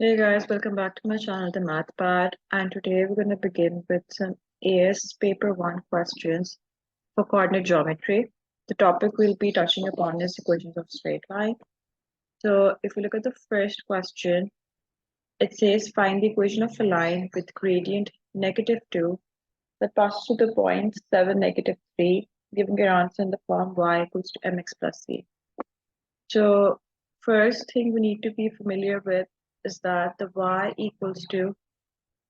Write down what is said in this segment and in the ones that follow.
Hey guys, welcome back to my channel, The Math Pad, and today we're going to begin with some AS Paper 1 questions for coordinate geometry. The topic we'll be touching upon is equations of straight line. So if we look at the first question, it says find the equation of a line with gradient -2 that passes through the point 7, -3, giving your answer in the form y equals to mx plus c. So first thing we need to be familiar with is that the y equals to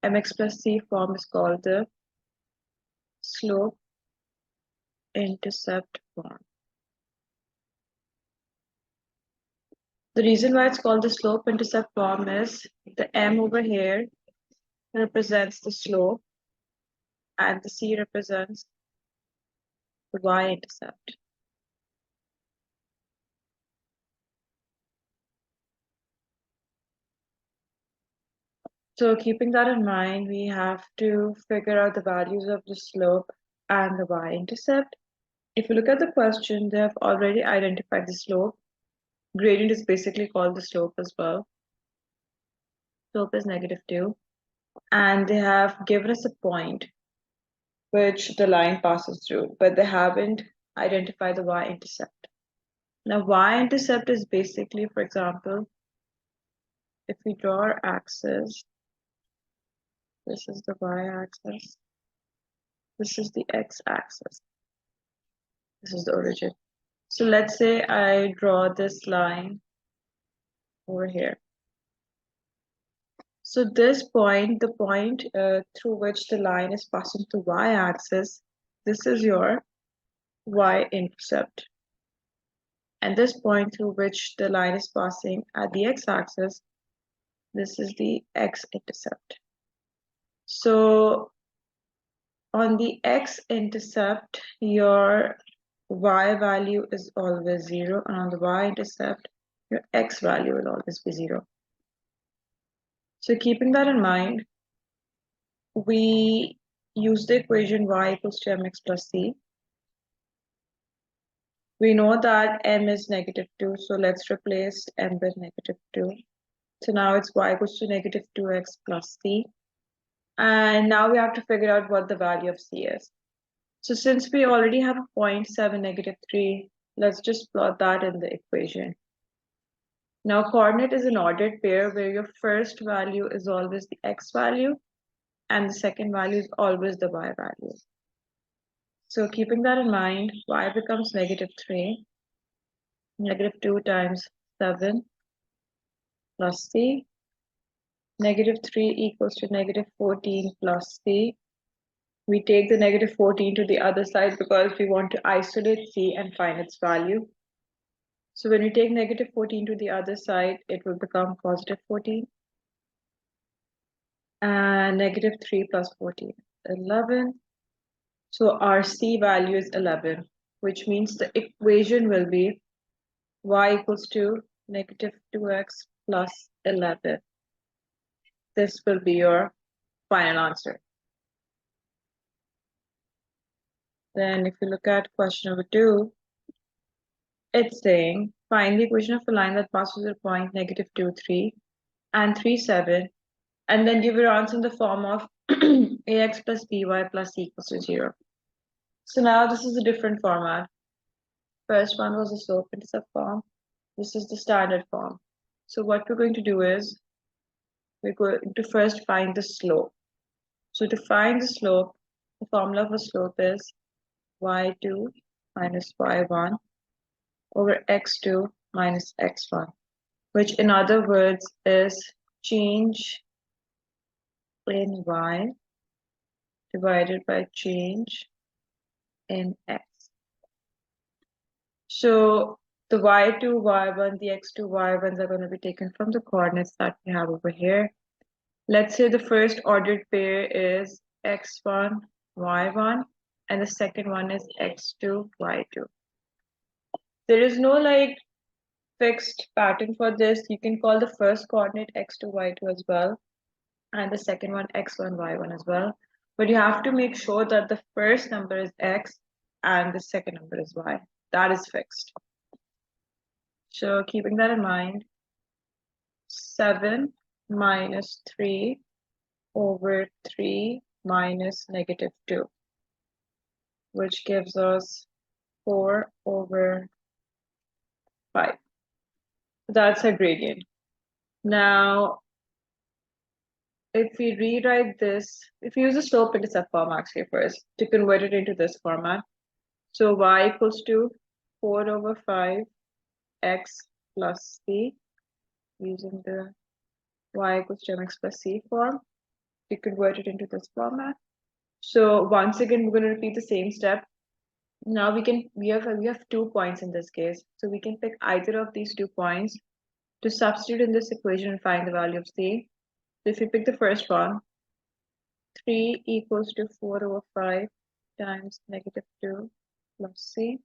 mx plus c form is called the slope intercept form. The reason why it's called the slope intercept form is the m over here represents the slope and the c represents the y-intercept. So keeping that in mind, we have to figure out the values of the slope and the y-intercept. If you look at the question, they have already identified the slope. Gradient is basically called the slope as well. Slope is -2. And they have given us a point which the line passes through, but they haven't identified the y-intercept. Now, y-intercept is basically, for example, if we draw our axis, this is the y-axis, this is the x-axis, this is the origin. So let's say I draw this line over here. So this point, the point through which the line is passing to y-axis, this is your y-intercept. And this point through which the line is passing at the x-axis, this is the x-intercept. So on the x-intercept, your y value is always 0, and on the y-intercept, your x value will always be 0. So keeping that in mind, we use the equation y equals to mx plus c. We know that m is -2, so let's replace m with -2. So now it's y equals to -2x plus c. And now we have to figure out what the value of c is. So since we already have a point 7, -3, let's just plot that in the equation. Now coordinate is an ordered pair where your first value is always the x value and the second value is always the y value. So keeping that in mind, y becomes -3, -2 times 7 plus c. -3 equals to -14 plus c. We take the -14 to the other side because we want to isolate c and find its value. So when we take -14 to the other side, it will become +14. And -3 plus 14, 11. So our c value is 11, which means the equation will be y equals to -2x plus 11. This will be your final answer. Then if you look at question number 2, it's saying find the equation of a line that passes at point -2, 3 and 3, 7, and then give your answer in the form of ax plus by plus c equals to 0. So now this is a different format. First one was the slope intercept form. This is the standard form. So what we're going to do is we're going to first find the slope. So to find the slope, the formula for slope is y2 minus y1 over x2 minus x1, which in other words is change in y divided by change in x. So the y2, y1, the x2, y1s are going to be taken from the coordinates that we have over here. Let's say the first ordered pair is x1, y1, and the second one is x2, y2. There is no like fixed pattern for this. You can call the first coordinate x2, y2 as well, and the second one x1, y1 as well. But you have to make sure that the first number is x and the second number is y. That is fixed. So keeping that in mind, 7 minus 3 over 3 minus negative 2, which gives us 4 over 5. That's a gradient. Now, if we rewrite this, if we use the slope intercept form actually first to convert it into this format, so y equals to 4 over 5 x plus c, using the y equals to mx plus c form, we convert it into this format. So once again, we're going to repeat the same step. Now we have 2 points in this case, so we can pick either of these 2 points to substitute in this equation and find the value of c. So if you pick the first one, 3 equals to 4 over 5 times negative 2 plus c.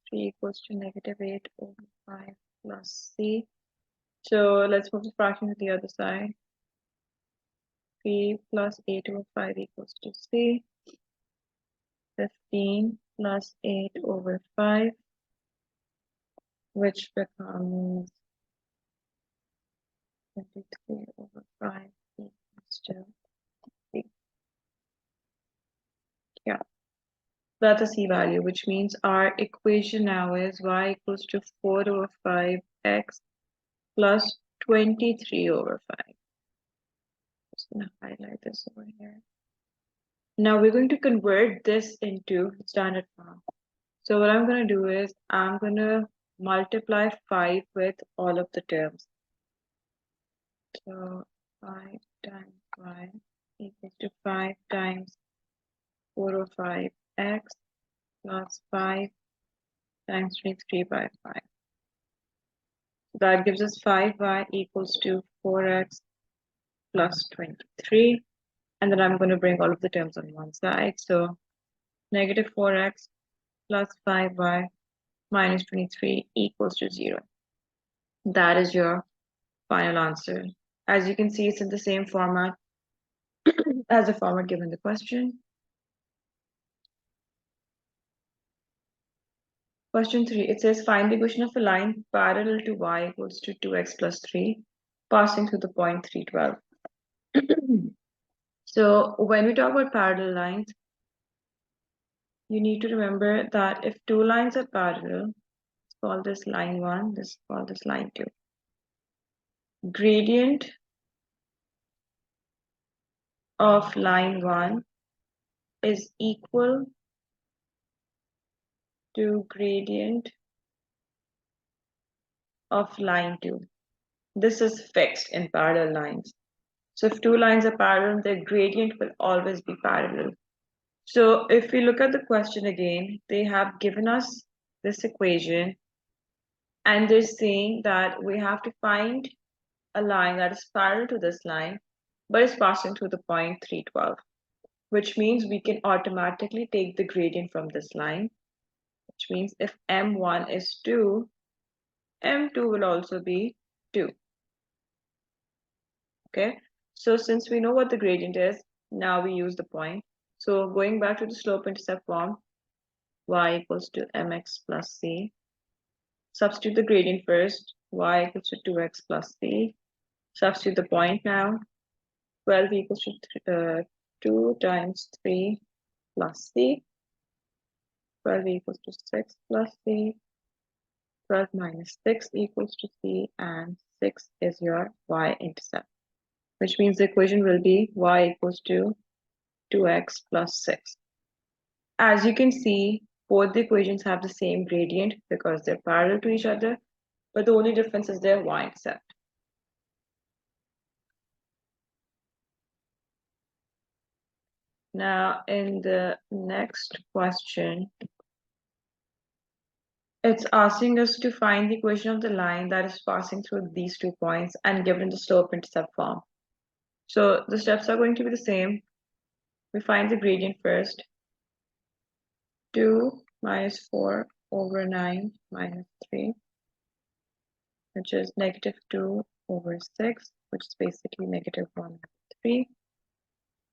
3 equals to negative 8 over 5 plus c. So let's move the fraction to the other side. 3 plus 8 over 5 equals to c. 15 plus 8 over 5, which becomes 23 over 5 equals to c. Yeah, that's a c value, which means our equation now is y equals to 4 over 5x plus 23 over 5. Just gonna highlight this over here. Now we're going to convert this into standard form. So what I'm going to do is I'm going to multiply 5 with all of the terms. So 5 times y equals to 5 times 4 over 5x plus 5 times 23 by 5. So that gives us 5y equals to 4x plus 23. And then I'm going to bring all of the terms on one side. So negative 4x plus 5y minus 23 equals to 0. That is your final answer. As you can see, it's in the same format as the format given in the question. Question 3, it says find the equation of a line parallel to y equals to 2x plus 3 passing through the point 312. So when we talk about parallel lines, you need to remember that if 2 lines are parallel, let's call this line 1, let's call this line 2. Gradient of line 1 is equal to gradient of line 2. This is fixed in parallel lines. So if 2 lines are parallel, their gradient will always be parallel. So if we look at the question again, they have given us this equation and they're saying that we have to find a line that is parallel to this line, but is passing through the point 312, which means we can automatically take the gradient from this line, which means if M1 is 2, M2 will also be 2. Okay, so since we know what the gradient is, now we use the point. So going back to the slope intercept form, y equals to mx plus c. Substitute the gradient first, y equals to 2x plus c. Substitute the point now, 12 equals to 2 times 3 plus c. 12 equals to 6 plus c. 12 minus 6 equals to c, and 6 is your y-intercept, which means the equation will be y equals to 2x plus 6. As you can see, both the equations have the same gradient because they're parallel to each other, but the only difference is their y-intercept. Now, in the next question, it's asking us to find the equation of the line that is passing through these 2 points and given in the slope-intercept form. So the steps are going to be the same. We find the gradient first. 2 minus 4 over 9 minus 3, which is negative 2 over 6, which is basically negative 1 over 3.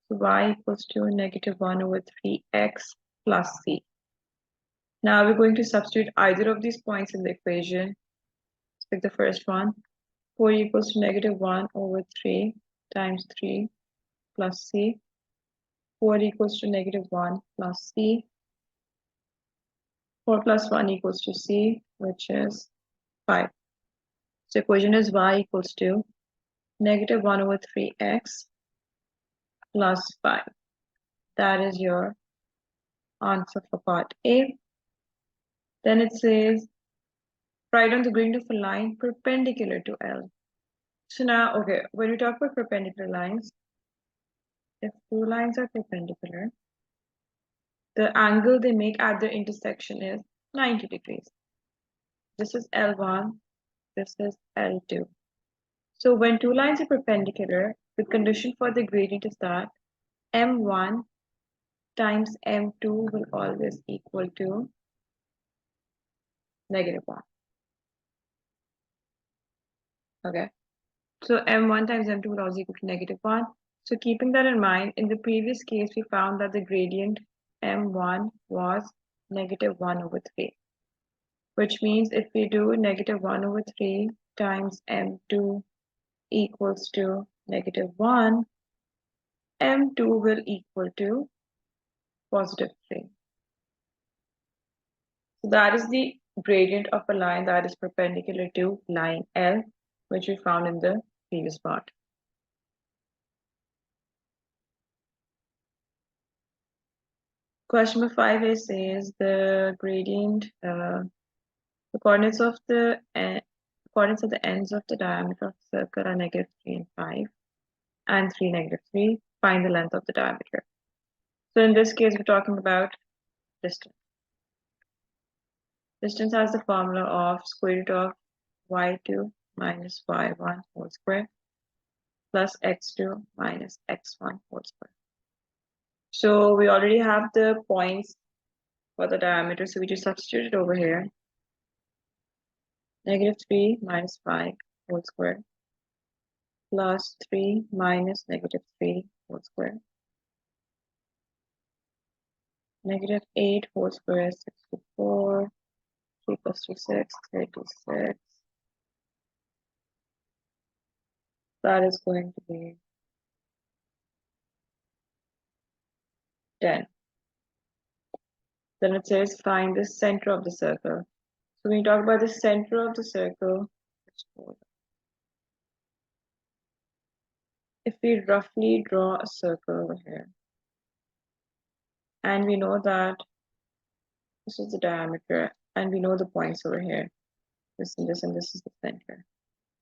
So y equals to negative 1 over 3x plus c. Now we're going to substitute either of these points in the equation. Let's pick the first one. 4 equals to negative 1 over 3 times 3 plus c. 4 equals to negative 1 plus c. 4 plus 1 equals to c, which is 5. So equation is y equals to negative 1 over 3x plus 5. That is your answer for part A. Then it says, write on the gradient of a line perpendicular to L. So now, okay, when we talk about perpendicular lines, if two lines are perpendicular, the angle they make at their intersection is 90 degrees. This is L1, this is L2. So when two lines are perpendicular, the condition for the gradient is that M1 times M2 will always equal to negative 1. Okay, so M1 times M2 will always equal to negative 1. So keeping that in mind, in the previous case, we found that the gradient M1 was negative 1 over 3, which means if we do negative 1 over 3 times M2 equals to negative 1, M2 will equal to positive 3. So that is the gradient of a line that is perpendicular to line L, which we found in the previous part. Question number 5 says the gradient, the coordinates of the ends of the diameter of the circle are negative 3 and 5, and 3, negative 3. Find the length of the diameter. So in this case, we're talking about distance. Distance has the formula of square root of y2 minus y1 whole square plus x2 minus x1 whole square. So we already have the points for the diameter, so we just substitute it over here. Negative 3 minus 5 whole square plus 3 minus negative 3 whole square. Negative 8 whole square is 64. 3 plus 3, 6, 36. That is going to be 10. Then it says find the center of the circle. So when you talk about the center of the circle, if we roughly draw a circle over here, and we know that this is the diameter, and we know the points over here, this and this, and this is the center.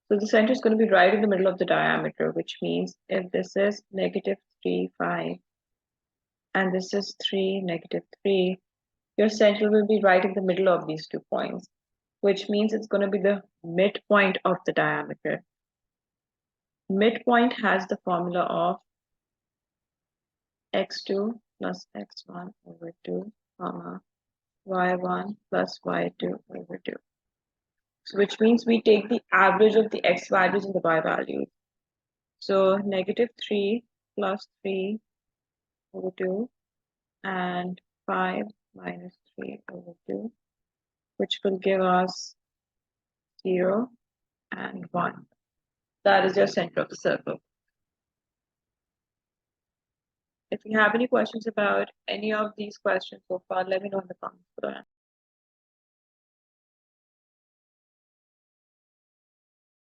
So the center is going to be right in the middle of the diameter, which means if this is negative 3, 5, and this is 3, negative 3, your center will be right in the middle of these 2 points, which means it's going to be the midpoint of the diameter. Midpoint has the formula of x2 plus x1 over 2, comma, y1 plus y2 over 2. So which means we take the average of the x values and the y values. So negative 3 plus 3 over 2 and 5 minus 3 over 2, which will give us 0 and 1. That is your center of the circle. If you have any questions about any of these questions so far, let me know in the comments below.